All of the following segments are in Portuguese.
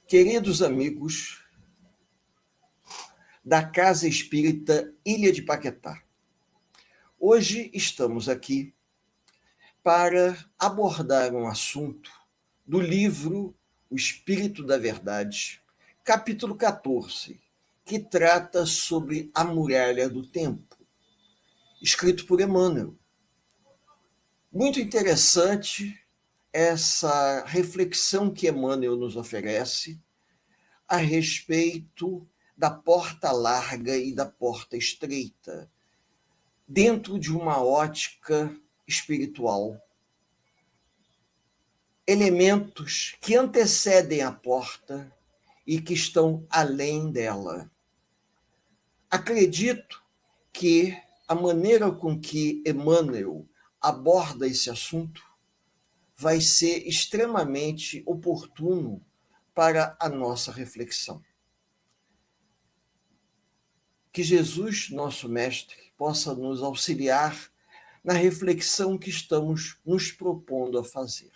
Queridos amigos da Casa Espírita Ilha de Paquetá, hoje estamos aqui para abordar um assunto do livro O Espírito da Verdade, capítulo 14, que trata sobre a muralha do tempo, escrito por Emmanuel. Muito interessante essa reflexão que Emmanuel nos oferece a respeito da porta larga e da porta estreita, dentro de uma ótica espiritual. Elementos que antecedem a porta e que estão além dela. Acredito que a maneira com que Emmanuel aborda esse assunto vai ser extremamente oportuno para a nossa reflexão. Que Jesus, nosso Mestre, possa nos auxiliar na reflexão que estamos nos propondo a fazer.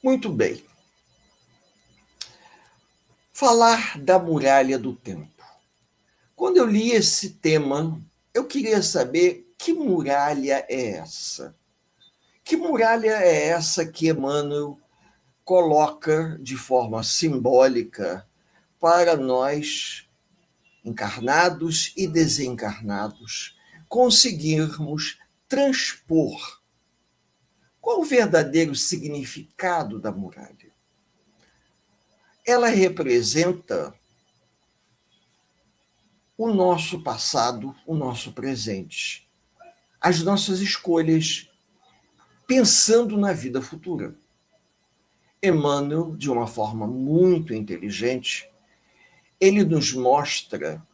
Muito bem. Falar da muralha do tempo. Quando eu li esse tema, eu queria saber que muralha é essa? Que muralha é essa que Emmanuel coloca de forma simbólica para nós, encarnados e desencarnados, conseguirmos transpor? Qual o verdadeiro significado da muralha? Ela representa o nosso passado, o nosso presente, as nossas escolhas, pensando na vida futura. Emmanuel, de uma forma muito inteligente, ele nos mostra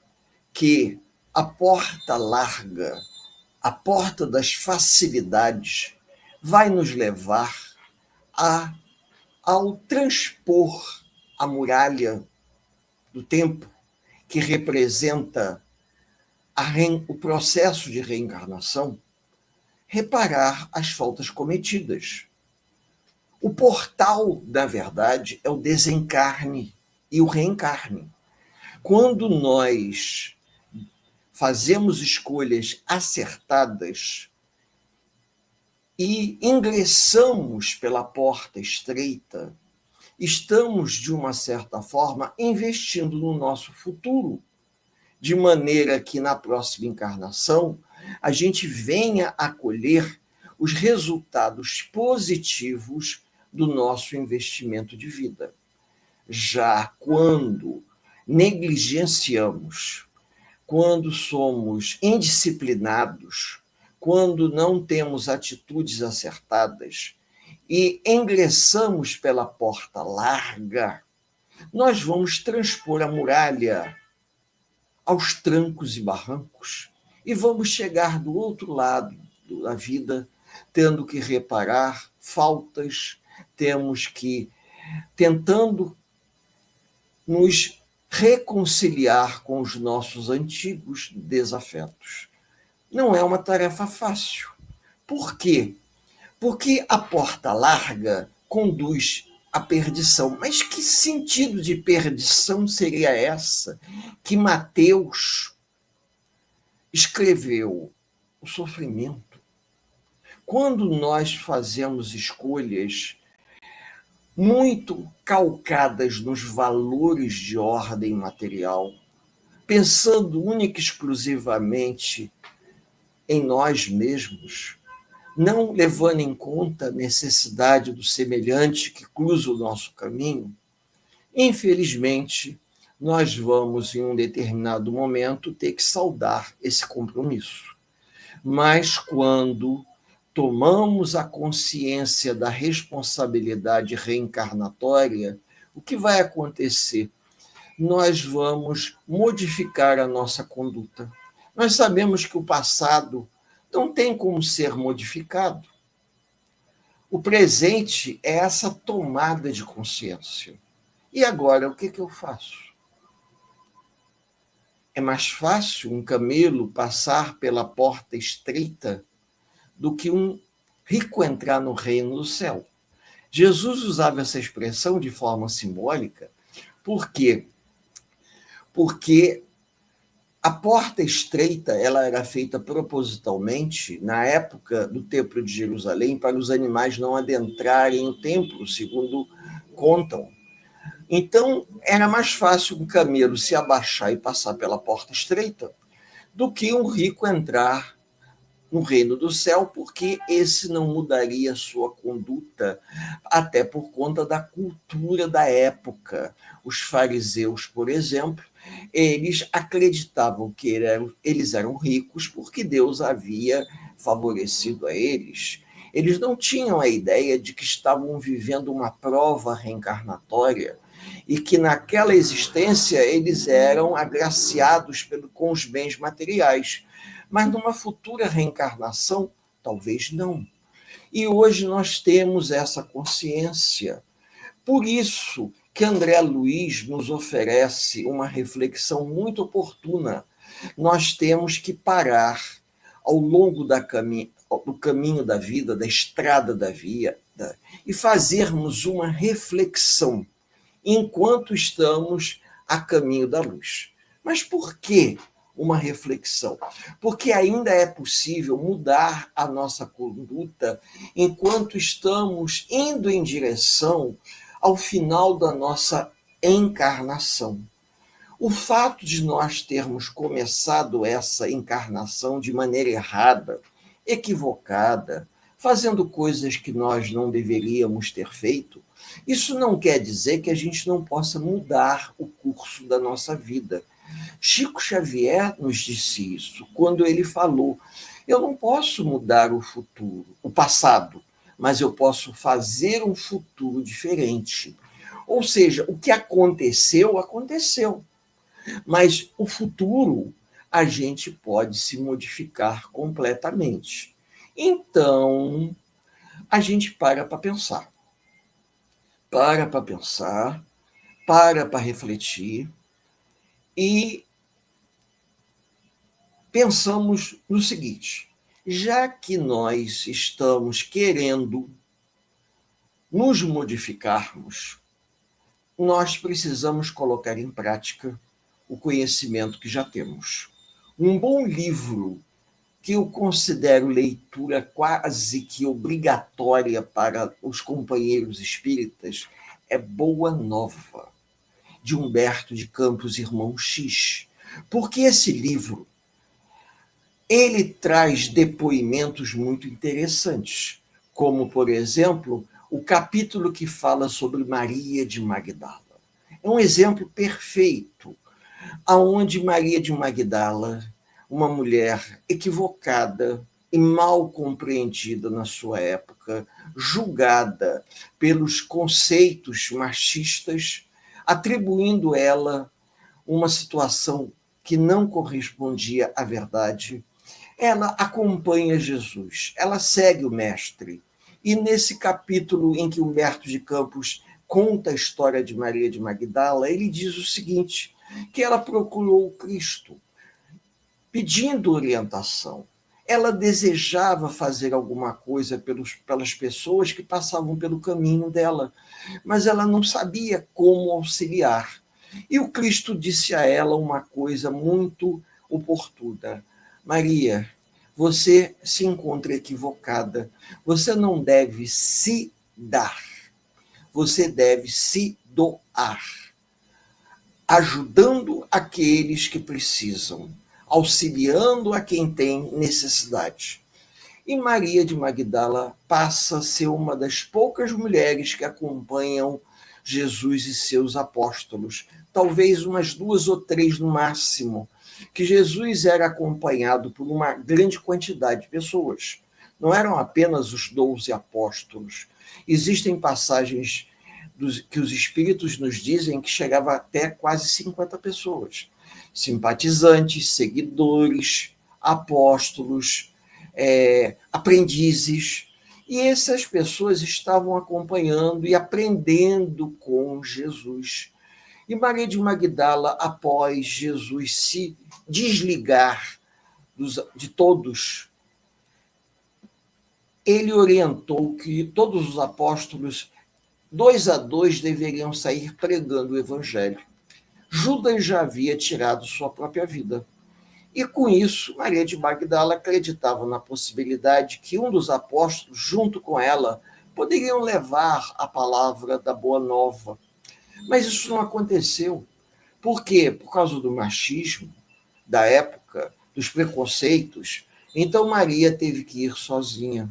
que a porta larga, a porta das facilidades, vai nos levar ao transpor a muralha do tempo, que representa o processo de reencarnação, reparar as faltas cometidas. O portal da verdade é o desencarne e o reencarne. Quando nós fazemos escolhas acertadas e ingressamos pela porta estreita, estamos, de uma certa forma, investindo no nosso futuro, de maneira que, na próxima encarnação, a gente venha a colher os resultados positivos do nosso investimento de vida. Já quando negligenciamos, quando somos indisciplinados, quando não temos atitudes acertadas e ingressamos pela porta larga, nós vamos transpor a muralha aos trancos e barrancos e vamos chegar do outro lado da vida tendo que reparar faltas, tentando nos reconciliar com os nossos antigos desafetos. Não é uma tarefa fácil. Por quê? Porque a porta larga conduz à perdição. Mas que sentido de perdição seria essa que Mateus escreveu? O sofrimento. Quando nós fazemos escolhas muito calcadas nos valores de ordem material, pensando única e exclusivamente em nós mesmos, não levando em conta a necessidade do semelhante que cruza o nosso caminho, infelizmente, nós vamos, em um determinado momento, ter que saldar esse compromisso. Mas quando tomamos a consciência da responsabilidade reencarnatória, o que vai acontecer? Nós vamos modificar a nossa conduta. Nós sabemos que o passado não tem como ser modificado. O presente é essa tomada de consciência. E agora, o que eu faço? É mais fácil um camelo passar pela porta estreita do que um rico entrar no reino do céu. Jesus usava essa expressão de forma simbólica Por quê? Porque a porta estreita ela era feita propositalmente na época do Templo de Jerusalém para os animais não adentrarem o templo, segundo contam. Então, era mais fácil um camelo se abaixar e passar pela porta estreita do que um rico entrar no reino do céu, porque esse não mudaria sua conduta, até por conta da cultura da época. Os fariseus, por exemplo, eles acreditavam que eles eram ricos porque Deus havia favorecido a eles. Eles não tinham a ideia de que estavam vivendo uma prova reencarnatória e que naquela existência eles eram agraciados com os bens materiais. Mas numa futura reencarnação, talvez não. E hoje nós temos essa consciência. Por isso que André Luiz nos oferece uma reflexão muito oportuna. Nós temos que parar ao longo do caminho da vida, da estrada da vida, e fazermos uma reflexão enquanto estamos a caminho da luz. Mas por que uma reflexão? Porque ainda é possível mudar a nossa conduta enquanto estamos indo em direção ao final da nossa encarnação. O fato de nós termos começado essa encarnação de maneira errada, equivocada, fazendo coisas que nós não deveríamos ter feito, isso não quer dizer que a gente não possa mudar o curso da nossa vida. Chico Xavier nos disse isso quando ele falou: eu não posso mudar o futuro, o passado, mas eu posso fazer um futuro diferente. Ou seja, o que aconteceu, aconteceu. Mas o futuro a gente pode se modificar completamente. Então, a gente para pensar. Para pensar, para refletir e pensamos no seguinte: já que nós estamos querendo nos modificarmos, nós precisamos colocar em prática o conhecimento que já temos. Um bom livro que eu considero leitura quase que obrigatória para os companheiros espíritas é Boa Nova, de Humberto de Campos, Irmão X. Porque esse livro ele traz depoimentos muito interessantes, como, por exemplo, o capítulo que fala sobre Maria de Magdala. É um exemplo perfeito, aonde Maria de Magdala, uma mulher equivocada e mal compreendida na sua época, julgada pelos conceitos machistas, atribuindo ela uma situação que não correspondia à verdade, ela acompanha Jesus, ela segue o mestre. E nesse capítulo em que Humberto de Campos conta a história de Maria de Magdala, ele diz o seguinte: que ela procurou o Cristo, pedindo orientação. Ela desejava fazer alguma coisa pelas pessoas que passavam pelo caminho dela, mas ela não sabia como auxiliar. E o Cristo disse a ela uma coisa muito oportuna: Maria, você se encontra equivocada. Você não deve se dar. Você deve se doar, ajudando aqueles que precisam, auxiliando a quem tem necessidade. E Maria de Magdala passa a ser uma das poucas mulheres que acompanham Jesus e seus apóstolos, talvez umas 2 ou 3 no máximo, que Jesus era acompanhado por uma grande quantidade de pessoas. Não eram apenas os 12 apóstolos. Existem passagens que os espíritos nos dizem que chegava até quase 50 pessoas. Simpatizantes, seguidores, apóstolos, aprendizes. E essas pessoas estavam acompanhando e aprendendo com Jesus. E Maria de Magdala, após Jesus se desligar de todos, ele orientou que todos os apóstolos 2 a 2 deveriam sair pregando o evangelho. Judas já havia tirado sua própria vida. E com isso, Maria de Magdala acreditava na possibilidade que um dos apóstolos, junto com ela, poderiam levar a palavra da boa nova. Mas isso não aconteceu. Por quê? Por causa do machismo da época, dos preconceitos. Então Maria teve que ir sozinha.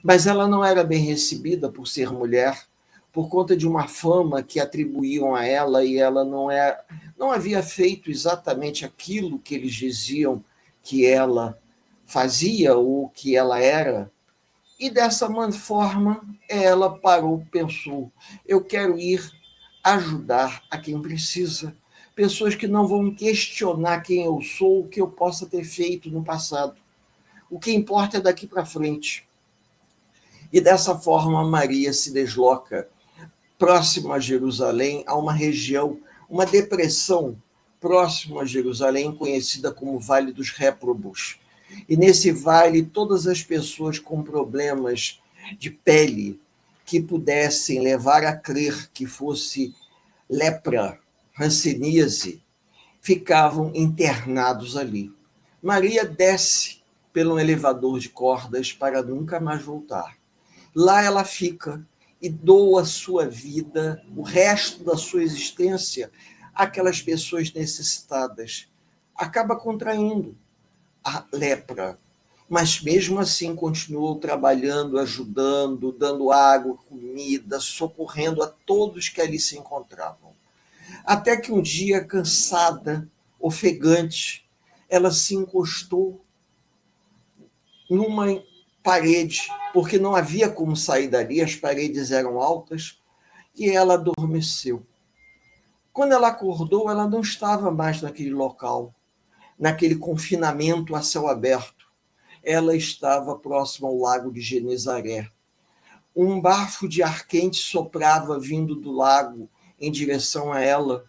Mas ela não era bem recebida por ser mulher, por conta de uma fama que atribuíam a ela, e ela não havia feito exatamente aquilo que eles diziam que ela fazia ou que ela era. E dessa forma, ela parou, pensou: eu quero ir ajudar a quem precisa. Pessoas que não vão questionar quem eu sou, o que eu possa ter feito no passado. O que importa é daqui para frente. E dessa forma, Maria se desloca próximo a Jerusalém, a uma região, uma depressão próximo a Jerusalém, conhecida como Vale dos Réprobos. E nesse vale, todas as pessoas com problemas de pele que pudessem levar a crer que fosse lepra, hanseníase, ficavam internados ali. Maria desce pelo elevador de cordas para nunca mais voltar. Lá ela fica e doa sua vida, o resto da sua existência, àquelas pessoas necessitadas. Acaba contraindo a lepra, mas mesmo assim continuou trabalhando, ajudando, dando água, comida, socorrendo a todos que ali se encontravam. Até que um dia, cansada, ofegante, ela se encostou numa parede, porque não havia como sair dali, as paredes eram altas, e ela adormeceu. Quando ela acordou, ela não estava mais naquele local, naquele confinamento a céu aberto. Ela estava próxima ao lago de Genezaré. Um bafo de ar quente soprava vindo do lago em direção a ela.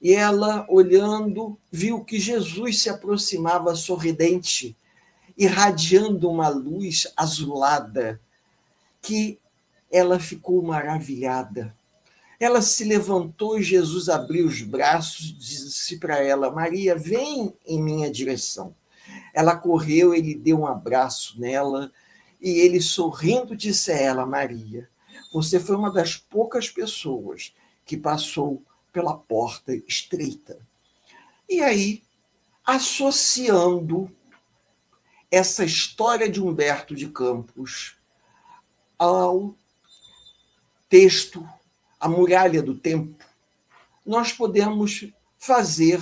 E ela, olhando, viu que Jesus se aproximava sorridente, irradiando uma luz azulada, que ela ficou maravilhada. Ela se levantou e Jesus abriu os braços e disse para ela: Maria, vem em minha direção. Ela correu, ele deu um abraço nela e ele, sorrindo, disse a ela: Maria, você foi uma das poucas pessoas que passou pela porta estreita. E aí, associando essa história de Humberto de Campos ao texto A Muralha do Tempo, nós podemos fazer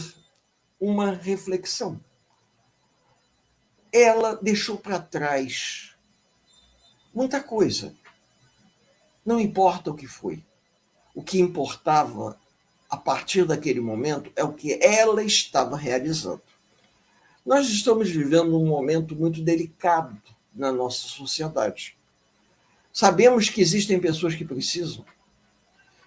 uma reflexão. Ela deixou para trás muita coisa. Não importa o que foi. O que importava, a partir daquele momento, é o que ela estava realizando. Nós estamos vivendo um momento muito delicado na nossa sociedade. Sabemos que existem pessoas que precisam.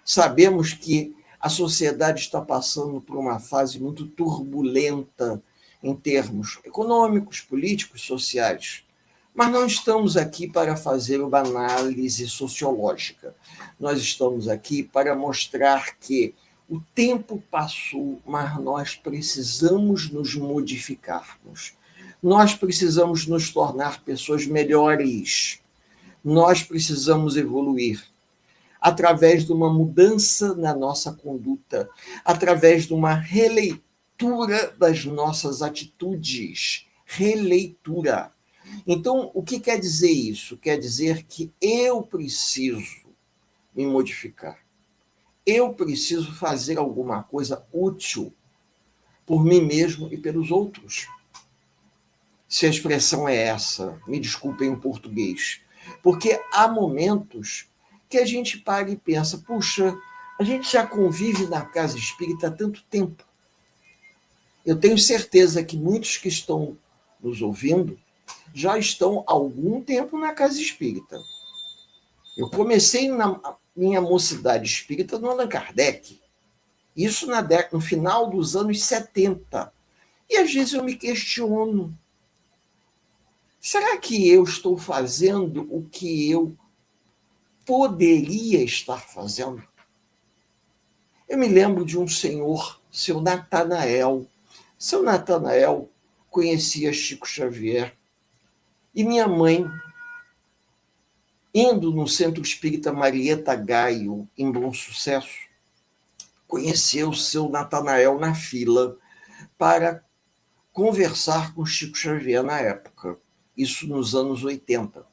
Sabemos que a sociedade está passando por uma fase muito turbulenta em termos econômicos, políticos, sociais. Mas não estamos aqui para fazer uma análise sociológica. Nós estamos aqui para mostrar que o tempo passou, mas nós precisamos nos modificarmos. Nós precisamos nos tornar pessoas melhores. Nós precisamos evoluir através de uma mudança na nossa conduta, através de uma releitura das nossas atitudes. Releitura. Então, o que quer dizer isso? Quer dizer que eu preciso me modificar. Eu preciso fazer alguma coisa útil por mim mesmo e pelos outros. Se a expressão é essa, me desculpem o português. Porque há momentos que a gente para e pensa, puxa, a gente já convive na casa espírita há tanto tempo. Eu tenho certeza que muitos que estão nos ouvindo já estão há algum tempo na casa espírita. Eu comecei na minha mocidade espírita no Allan Kardec. Isso no final dos anos 70. E às vezes eu me questiono, será que eu estou fazendo o que eu poderia estar fazendo? Eu me lembro de um senhor, seu Natanael. Seu Natanael conhecia Chico Xavier. E minha mãe, indo no Centro Espírita Marieta Gaio, em Bom Sucesso, conheceu o seu Natanael na fila para conversar com Chico Xavier na época, isso nos anos 80.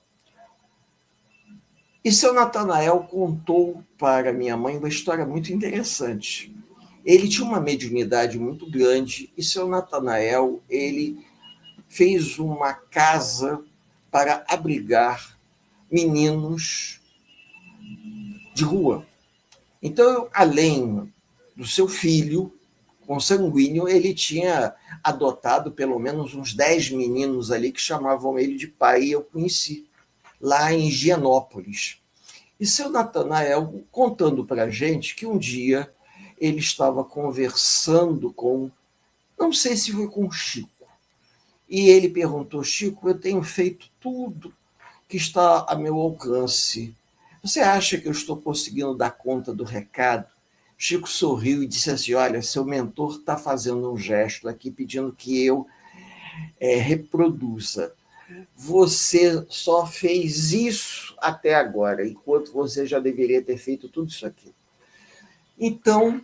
E seu Natanael contou para minha mãe uma história muito interessante. Ele tinha uma mediunidade muito grande e seu Natanael, ele fez uma casa para abrigar meninos de rua. Então, além do seu filho consanguíneo, ele tinha adotado pelo menos uns 10 meninos ali que chamavam ele de pai, e eu conheci, lá em Higienópolis. E seu Natanael contando para a gente que um dia ele estava conversando com, não sei se foi com o Chico, e ele perguntou: Chico, eu tenho feito tudo que está a meu alcance. Você acha que eu estou conseguindo dar conta do recado? Chico sorriu e disse assim: olha, seu mentor está fazendo um gesto aqui pedindo que eu reproduza. Você só fez isso até agora, enquanto você já deveria ter feito tudo isso aqui. Então,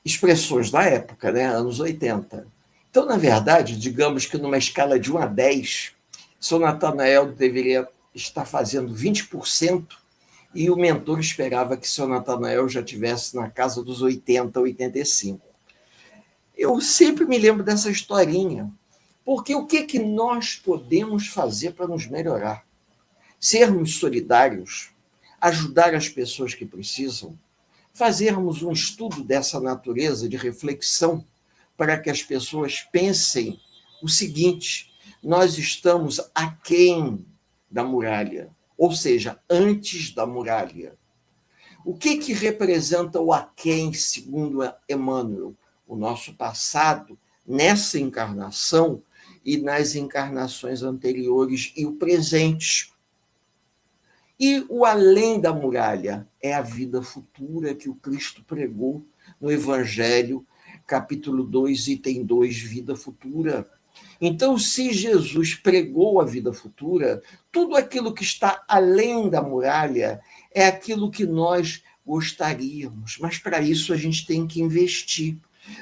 expressões da época, né? Anos 80. Então, na verdade, digamos que numa escala de 1 a 10, seu Natanael deveria estar fazendo 20%, e o mentor esperava que seu Natanael já estivesse na casa dos 80, 85. Eu sempre me lembro dessa historinha, porque o que nós podemos fazer para nos melhorar? Sermos solidários, ajudar as pessoas que precisam, fazermos um estudo dessa natureza de reflexão para que as pessoas pensem o seguinte: nós estamos aquém da muralha, ou seja, antes da muralha. O que representa o aquém, segundo Emmanuel? O nosso passado, nessa encarnação e nas encarnações anteriores, e o presente. E o além da muralha é a vida futura que o Cristo pregou no Evangelho, capítulo 2, item 2, vida futura. Então, se Jesus pregou a vida futura, tudo aquilo que está além da muralha é aquilo que nós gostaríamos, mas para isso a gente tem que investir,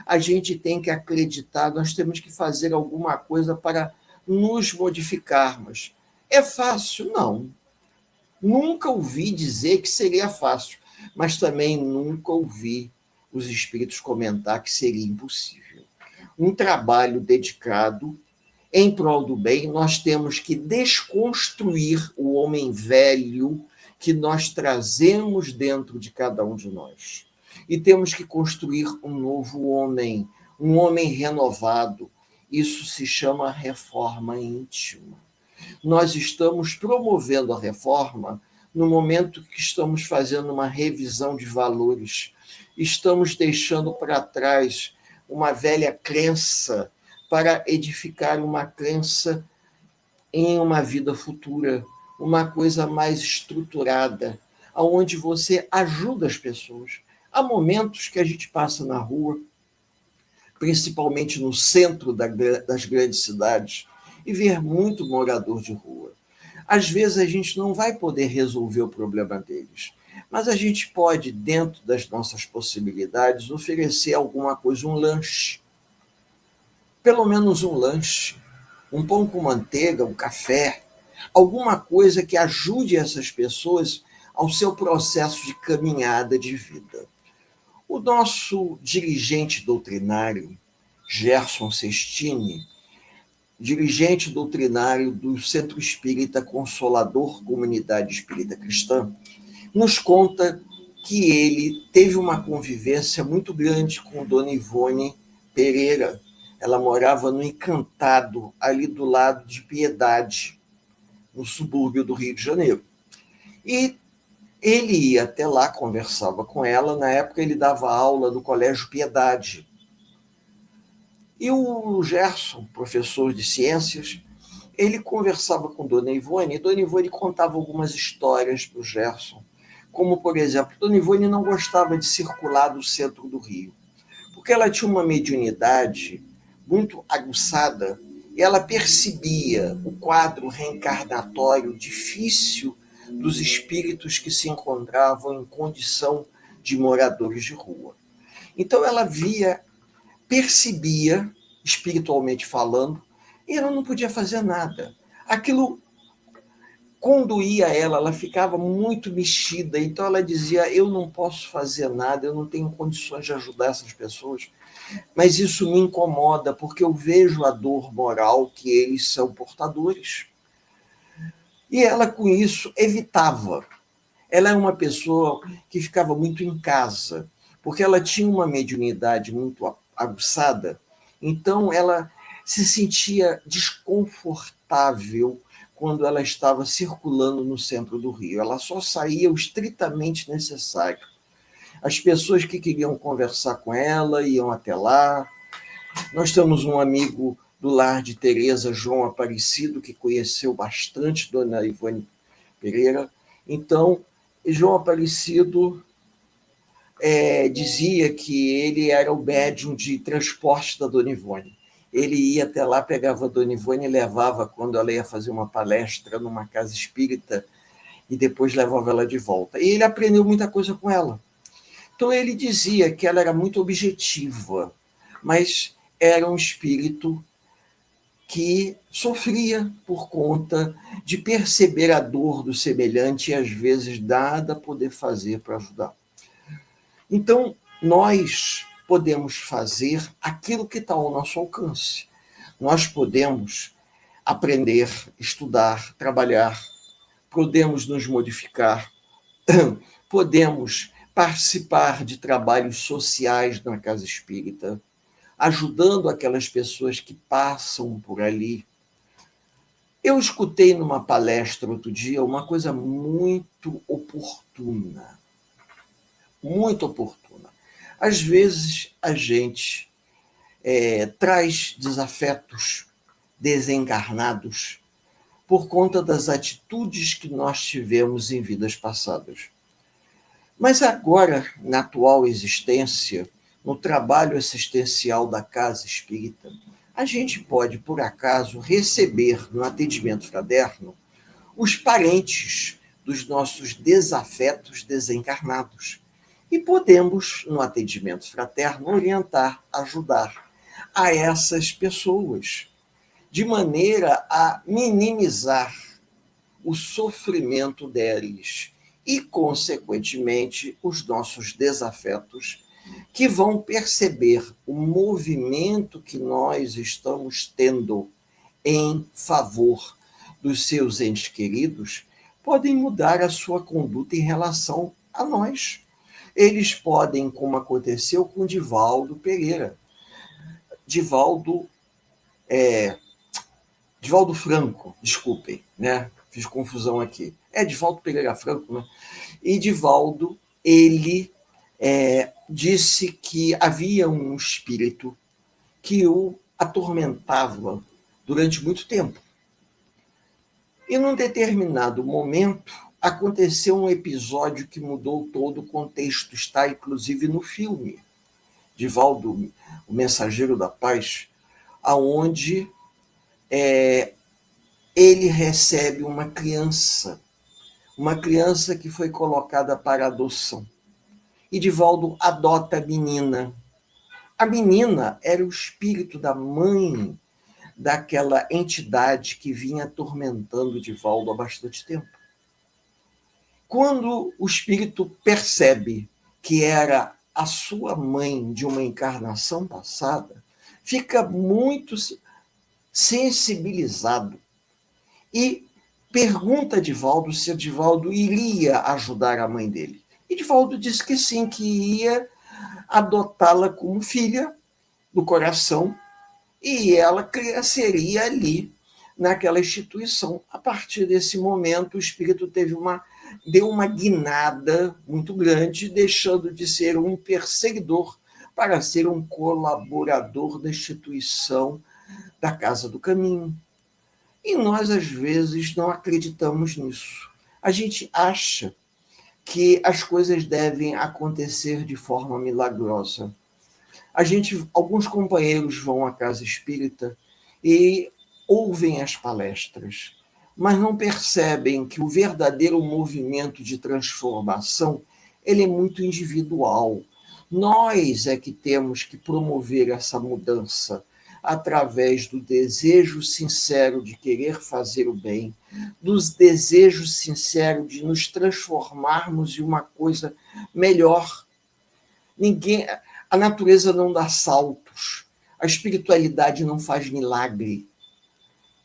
a gente tem que acreditar, nós temos que fazer alguma coisa para nos modificarmos. É fácil? Não. Nunca ouvi dizer que seria fácil, mas também nunca ouvi os espíritos comentar que seria impossível. Um trabalho dedicado em prol do bem, nós temos que desconstruir o homem velho que nós trazemos dentro de cada um de nós. E temos que construir um novo homem, um homem renovado. Isso se chama reforma íntima. Nós estamos promovendo a reforma no momento que estamos fazendo uma revisão de valores. Estamos deixando para trás uma velha crença para edificar uma crença em uma vida futura, uma coisa mais estruturada, onde você ajuda as pessoas. Há momentos que a gente passa na rua, principalmente no centro das grandes cidades, e ver muito morador de rua. Às vezes a gente não vai poder resolver o problema deles, mas a gente pode, dentro das nossas possibilidades, oferecer alguma coisa, um lanche. Pelo menos um lanche, um pão com manteiga, um café, alguma coisa que ajude essas pessoas ao seu processo de caminhada de vida. O nosso dirigente doutrinário, Gerson Sestini, dirigente doutrinário do Centro Espírita Consolador Comunidade Espírita Cristã, nos conta que ele teve uma convivência muito grande com Dona Ivone Pereira. Ela morava no Encantado, ali do lado de Piedade, no subúrbio do Rio de Janeiro. E ele ia até lá, conversava com ela. Na época, ele dava aula no Colégio Piedade. E o Gerson, professor de ciências, ele conversava com Dona Ivone, e Dona Ivone contava algumas histórias para o Gerson, Como, por exemplo, Dona Ivone não gostava de circular do centro do Rio, porque ela tinha uma mediunidade muito aguçada e ela percebia o quadro reencarnatório difícil dos espíritos que se encontravam em condição de moradores de rua. Então ela via, percebia, espiritualmente falando, e ela não podia fazer nada. Aquilo conduía ela ficava muito mexida, então ela dizia, eu não posso fazer nada, eu não tenho condições de ajudar essas pessoas, mas isso me incomoda, porque eu vejo a dor moral que eles são portadores. E ela, com isso, evitava. Ela é uma pessoa que ficava muito em casa, porque ela tinha uma mediunidade muito aguçada, então ela se sentia desconfortável quando ela estava circulando no centro do Rio. Ela só saía o estritamente necessário. As pessoas que queriam conversar com ela iam até lá. Nós temos um amigo do lar de Tereza, João Aparecido, que conheceu bastante Dona Ivone Pereira. Então, João Aparecido dizia que ele era o médium de transporte da Dona Ivone. Ele ia até lá, pegava a Dona Ivone e levava quando ela ia fazer uma palestra numa casa espírita e depois levava ela de volta. E ele aprendeu muita coisa com ela. Então ele dizia que ela era muito objetiva, mas era um espírito que sofria por conta de perceber a dor do semelhante e às vezes nada poder fazer para ajudar. Então, nós podemos fazer aquilo que está ao nosso alcance. Nós podemos aprender, estudar, trabalhar, podemos nos modificar, podemos participar de trabalhos sociais na casa espírita, ajudando aquelas pessoas que passam por ali. Eu escutei numa palestra outro dia uma coisa muito oportuna. Muito oportuna. Às vezes a gente traz desafetos desencarnados por conta das atitudes que nós tivemos em vidas passadas. Mas agora, na atual existência, no trabalho assistencial da casa espírita, a gente pode, por acaso, receber no atendimento fraterno os parentes dos nossos desafetos desencarnados. E podemos, no atendimento fraterno, orientar, ajudar a essas pessoas, de maneira a minimizar o sofrimento deles e, consequentemente, os nossos desafetos, que vão perceber o movimento que nós estamos tendo em favor dos seus entes queridos, podem mudar a sua conduta em relação a nós. Eles podem, como aconteceu com Divaldo Pereira. Divaldo Franco, desculpem, né? Fiz confusão aqui. Divaldo Pereira Franco, né? E Divaldo, ele disse que havia um espírito que o atormentava durante muito tempo. E num determinado momento, aconteceu um episódio que mudou todo o contexto, está inclusive no filme, Divaldo, o Mensageiro da Paz, aonde ele recebe uma criança que foi colocada para adoção. E Divaldo adota a menina. A menina era o espírito da mãe daquela entidade que vinha atormentando Divaldo há bastante tempo. Quando o espírito percebe que era a sua mãe de uma encarnação passada, fica muito sensibilizado e pergunta a Divaldo se Divaldo iria ajudar a mãe dele. E Divaldo disse que sim, que ia adotá-la como filha do coração e ela cresceria ali naquela instituição. A partir desse momento, o espírito deu uma guinada muito grande, deixando de ser um perseguidor para ser um colaborador da instituição da Casa do Caminho. E nós, às vezes, não acreditamos nisso. A gente acha que as coisas devem acontecer de forma milagrosa. Alguns companheiros vão à casa espírita e ouvem as palestras, mas não percebem que o verdadeiro movimento de transformação ele é muito individual. Nós é que temos que promover essa mudança através do desejo sincero de querer fazer o bem, dos desejos sinceros de nos transformarmos em uma coisa melhor. A natureza não dá saltos, a espiritualidade não faz milagre.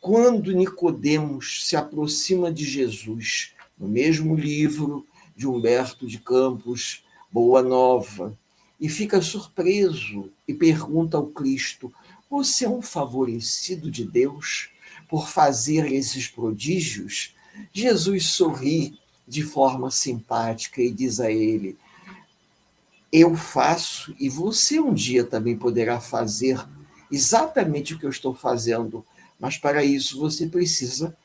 Quando Nicodemos se aproxima de Jesus, no mesmo livro de Humberto de Campos, Boa Nova, e fica surpreso e pergunta ao Cristo: você é um favorecido de Deus por fazer esses prodígios? Jesus sorri de forma simpática e diz a ele: eu faço e você um dia também poderá fazer exatamente o que eu estou fazendo, mas para isso você precisa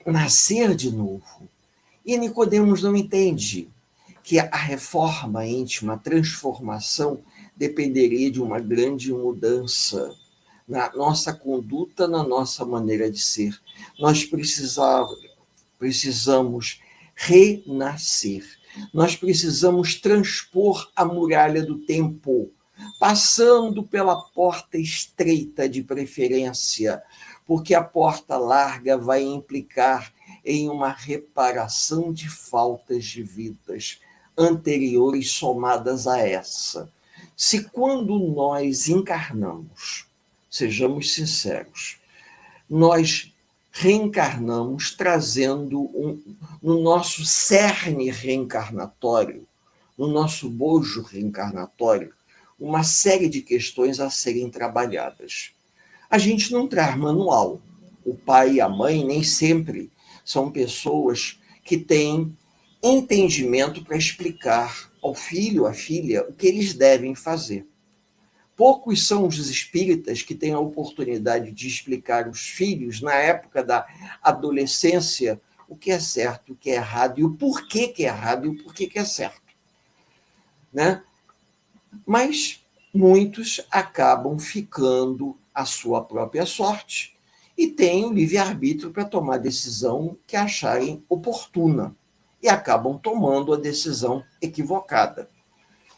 nascer de novo. E Nicodemos não entende que a reforma íntima, a transformação, dependeria de uma grande mudança na nossa conduta, na nossa maneira de ser. Nós precisamos renascer. Nós precisamos transpor a muralha do tempo, passando pela porta estreita de preferência, porque a porta larga vai implicar em uma reparação de faltas de vidas anteriores somadas a essa. Se quando nós encarnamos, sejamos sinceros, nós reencarnamos trazendo no nosso cerne reencarnatório, no nosso bojo reencarnatório, uma série de questões a serem trabalhadas. A gente não traz manual. O pai e a mãe nem sempre são pessoas que têm entendimento para explicar ao filho, à filha, o que eles devem fazer. Poucos são os espíritas que têm a oportunidade de explicar aos filhos, na época da adolescência, o que é certo, o que é errado, e o porquê que é errado e o porquê que é certo. Né? Mas muitos acabam ficando à sua própria sorte e têm o livre-arbítrio para tomar a decisão que acharem oportuna e acabam tomando a decisão equivocada.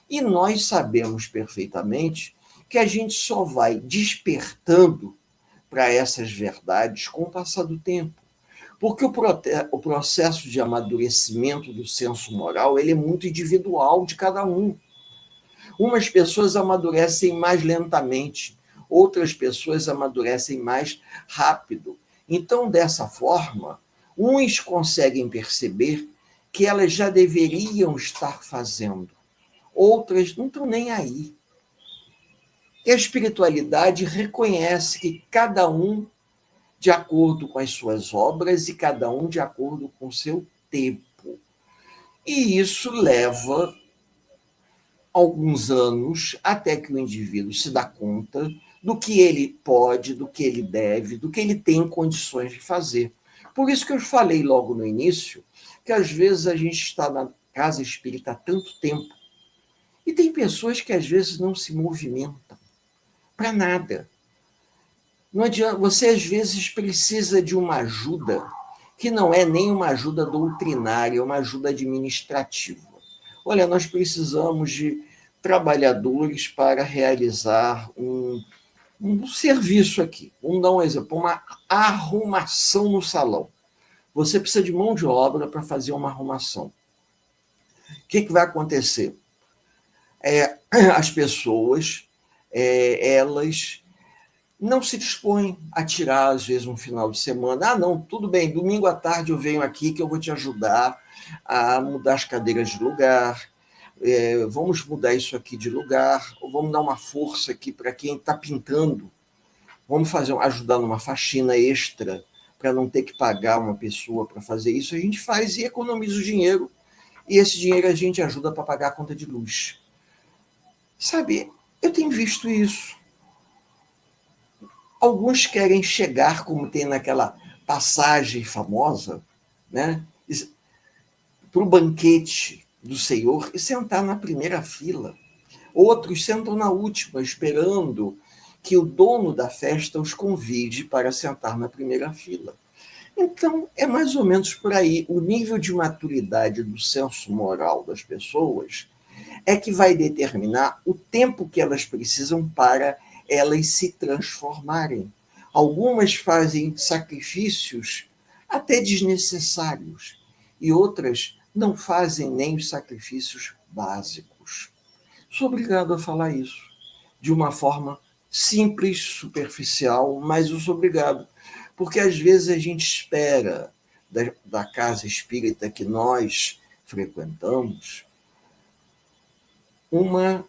E nós sabemos perfeitamente que a gente só vai despertando para essas verdades com o passar do tempo. Porque o processo de amadurecimento do senso moral ele é muito individual de cada um. Umas pessoas amadurecem mais lentamente, outras pessoas amadurecem mais rápido. Então, dessa forma, uns conseguem perceber que elas já deveriam estar fazendo, outras não estão nem aí. E a espiritualidade reconhece que cada um de acordo com as suas obras e cada um de acordo com o seu tempo. E isso leva alguns anos até que o indivíduo se dá conta do que ele pode, do que ele deve, do que ele tem condições de fazer. Por isso que eu falei logo no início que às vezes a gente está na casa espírita há tanto tempo e tem pessoas que às vezes não se movimentam para nada. Não adianta, você às vezes precisa de uma ajuda que não é nem uma ajuda doutrinária, é uma ajuda administrativa. Olha, nós precisamos de trabalhadores para realizar um serviço aqui. Vamos dar um exemplo, uma arrumação no salão. Você precisa de mão de obra para fazer uma arrumação. O que vai acontecer? As pessoas, elas não se dispõem a tirar, às vezes, um final de semana. Ah, não, tudo bem, domingo à tarde eu venho aqui que eu vou te ajudar a mudar as cadeiras de lugar, vamos mudar isso aqui de lugar, ou vamos dar uma força aqui para quem está pintando, vamos ajudar numa faxina extra, para não ter que pagar uma pessoa para fazer isso. A gente faz e economiza o dinheiro, e esse dinheiro a gente ajuda para pagar a conta de luz. Sabe, eu tenho visto isso. Alguns querem chegar, como tem naquela passagem famosa, né? para o banquete do Senhor e sentar na primeira fila. Outros sentam na última, esperando que o dono da festa os convide para sentar na primeira fila. Então, é mais ou menos por aí. O nível de maturidade do senso moral das pessoas é que vai determinar o tempo que elas precisam para elas se transformarem. Algumas fazem sacrifícios até desnecessários e outras não fazem nem os sacrifícios básicos. Sou obrigado a falar isso de uma forma simples, superficial, mas eu sou obrigado, porque às vezes a gente espera da casa espírita que nós frequentamos um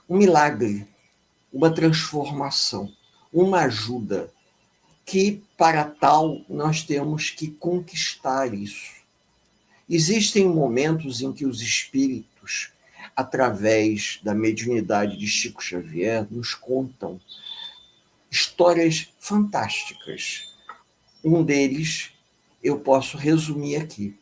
milagre, uma transformação, uma ajuda, que para tal nós temos que conquistar isso. Existem momentos em que os espíritos, através da mediunidade de Chico Xavier, nos contam histórias fantásticas. Um deles eu posso resumir aqui.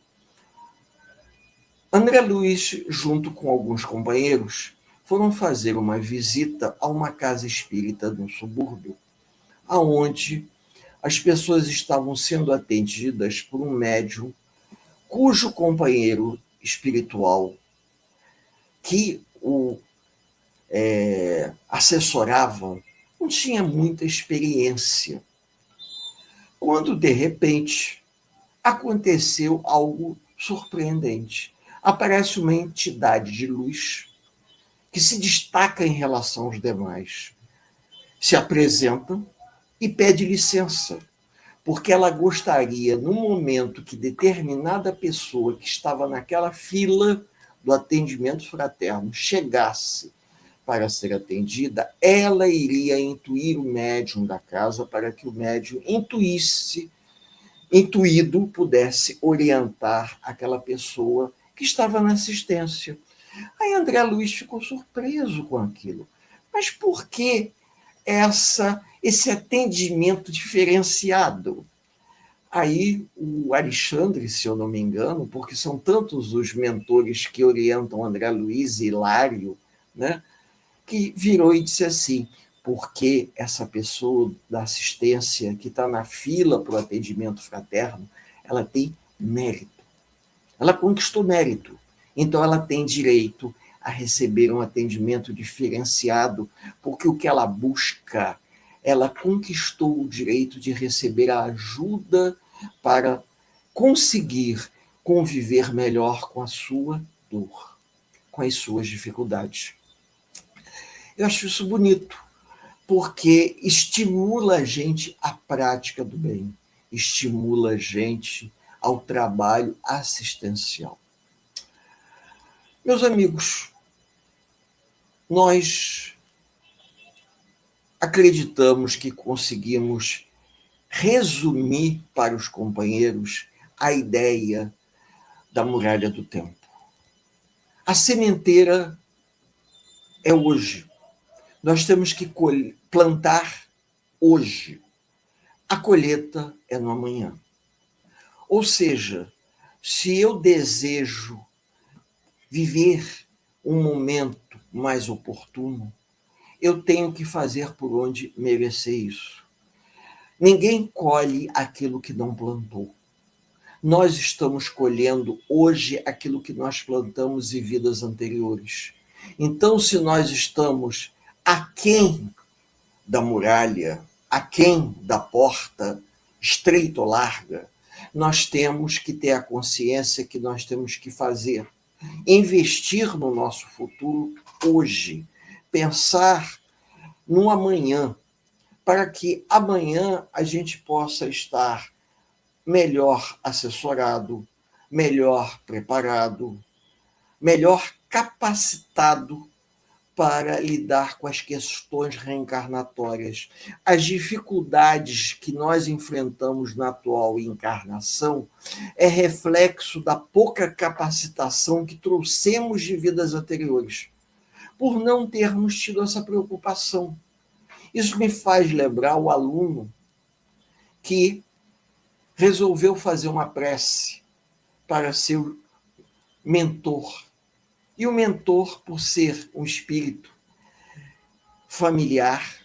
André Luiz, junto com alguns companheiros, foram fazer uma visita a uma casa espírita no subúrbio, aonde as pessoas estavam sendo atendidas por um médium cujo companheiro espiritual que o assessorava não tinha muita experiência. Quando, de repente, aconteceu algo surpreendente. Aparece uma entidade de luz que se destaca em relação aos demais. Se apresenta e pede licença, porque ela gostaria, no momento que determinada pessoa que estava naquela fila do atendimento fraterno chegasse para ser atendida, ela iria intuir o médium da casa para que o médium intuído, pudesse orientar aquela pessoa que estava na assistência. Aí André Luiz ficou surpreso com aquilo. Mas por que esse atendimento diferenciado? Aí o Alexandre, se eu não me engano, porque são tantos os mentores que orientam André Luiz e Hilário, né, que virou e disse assim: porque essa pessoa da assistência que está na fila para o atendimento fraterno, ela tem mérito. Ela conquistou mérito. Então ela tem direito a receber um atendimento diferenciado, porque o que ela busca, ela conquistou o direito de receber a ajuda para conseguir conviver melhor com a sua dor, com as suas dificuldades. Eu acho isso bonito, porque estimula a gente à prática do bem, estimula a gente ao trabalho assistencial. Meus amigos, nós acreditamos que conseguimos resumir para os companheiros a ideia da muralha do tempo. A sementeira é hoje. Nós temos que plantar hoje. A colheita é no amanhã. Ou seja, se eu desejo viver um momento mais oportuno, eu tenho que fazer por onde merecer isso. Ninguém colhe aquilo que não plantou. Nós estamos colhendo hoje aquilo que nós plantamos em vidas anteriores. Então, se nós estamos aquém da muralha, aquém da porta, estreita ou larga, nós temos que ter a consciência que nós temos que fazer, investir no nosso futuro hoje, pensar no amanhã, para que amanhã a gente possa estar melhor assessorado, melhor preparado, melhor capacitado para lidar com as questões reencarnatórias. As dificuldades que nós enfrentamos na atual encarnação é reflexo da pouca capacitação que trouxemos de vidas anteriores, por não termos tido essa preocupação. Isso me faz lembrar o aluno que resolveu fazer uma prece para ser mentor. E o mentor, por ser um espírito familiar,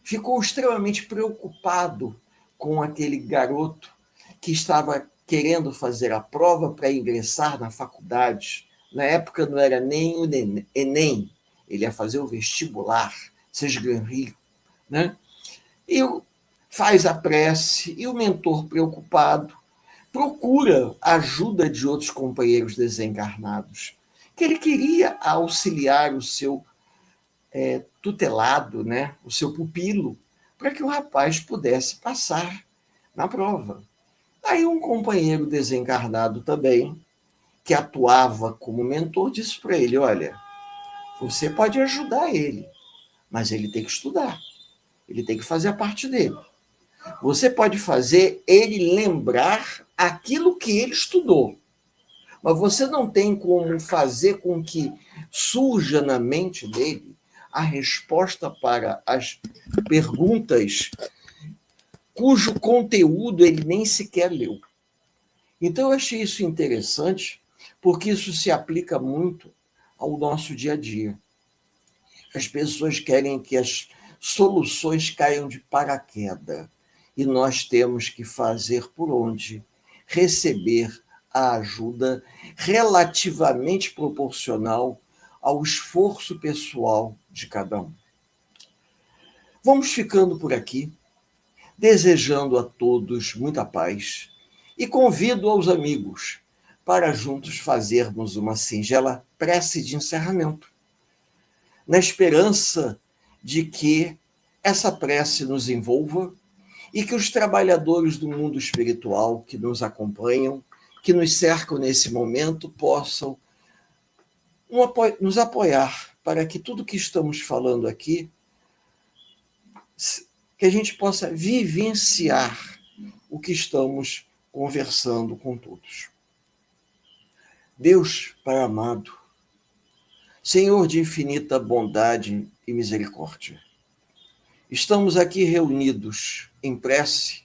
ficou extremamente preocupado com aquele garoto que estava querendo fazer a prova para ingressar na faculdade. Na época não era nem o Enem, ele ia fazer o vestibular, seja Gran Rio, né? E faz a prece, e o mentor, preocupado, procura a ajuda de outros companheiros desencarnados, que ele queria auxiliar o seu tutelado, né, o seu pupilo, para que o rapaz pudesse passar na prova. Aí um companheiro desencarnado também, que atuava como mentor, disse para ele: olha, você pode ajudar ele, mas ele tem que estudar, ele tem que fazer a parte dele. Você pode fazer ele lembrar aquilo que ele estudou, mas você não tem como fazer com que surja na mente dele a resposta para as perguntas cujo conteúdo ele nem sequer leu. Então, eu achei isso interessante, porque isso se aplica muito ao nosso dia a dia. As pessoas querem que as soluções caiam de paraquedas, e nós temos que fazer por onde receber a ajuda relativamente proporcional ao esforço pessoal de cada um. Vamos ficando por aqui, desejando a todos muita paz, e convido aos amigos para juntos fazermos uma singela prece de encerramento, na esperança de que essa prece nos envolva e que os trabalhadores do mundo espiritual que nos acompanham, que nos cercam nesse momento, possam nos apoiar para que tudo que estamos falando aqui, que a gente possa vivenciar o que estamos conversando com todos. Deus, Pai amado, Senhor de infinita bondade e misericórdia, estamos aqui reunidos em prece,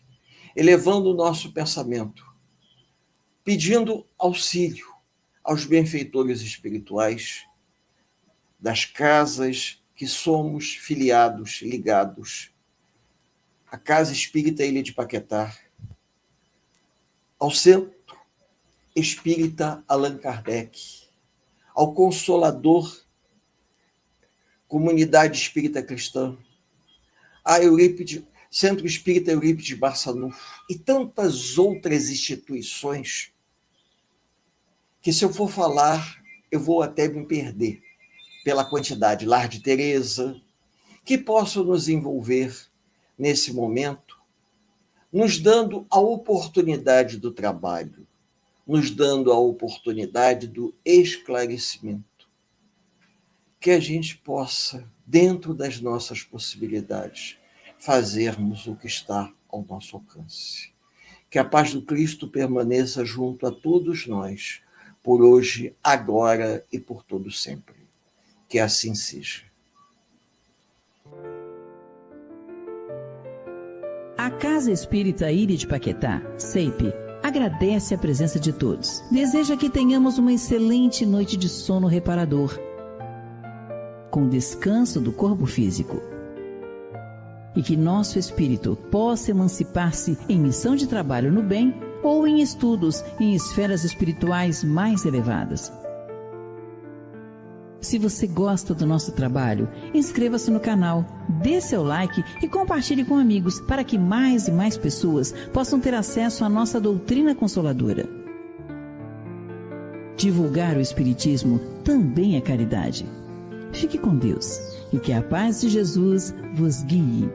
elevando o nosso pensamento, pedindo auxílio aos benfeitores espirituais das casas que somos filiados, ligados, a Casa Espírita Ilha de Paquetá, ao Centro Espírita Allan Kardec, ao Consolador Comunidade Espírita Cristã, a Centro Espírita Eurípides Barçanufo e tantas outras instituições que, se eu for falar, eu vou até me perder pela quantidade. Lar de Teresa, que possam nos envolver nesse momento, nos dando a oportunidade do trabalho, nos dando a oportunidade do esclarecimento, que a gente possa, dentro das nossas possibilidades, fazermos o que está ao nosso alcance. Que a paz do Cristo permaneça junto a todos nós, por hoje, agora e por todo sempre. Que assim seja. A Casa Espírita Ilha de Paquetá, CEIP, agradece a presença de todos. Deseja que tenhamos uma excelente noite de sono reparador, com descanso do corpo físico. E que nosso espírito possa emancipar-se em missão de trabalho no bem ou em estudos em esferas espirituais mais elevadas. Se você gosta do nosso trabalho, inscreva-se no canal, dê seu like e compartilhe com amigos para que mais e mais pessoas possam ter acesso à nossa doutrina consoladora. Divulgar o Espiritismo também é caridade. Fique com Deus e que a paz de Jesus vos guie.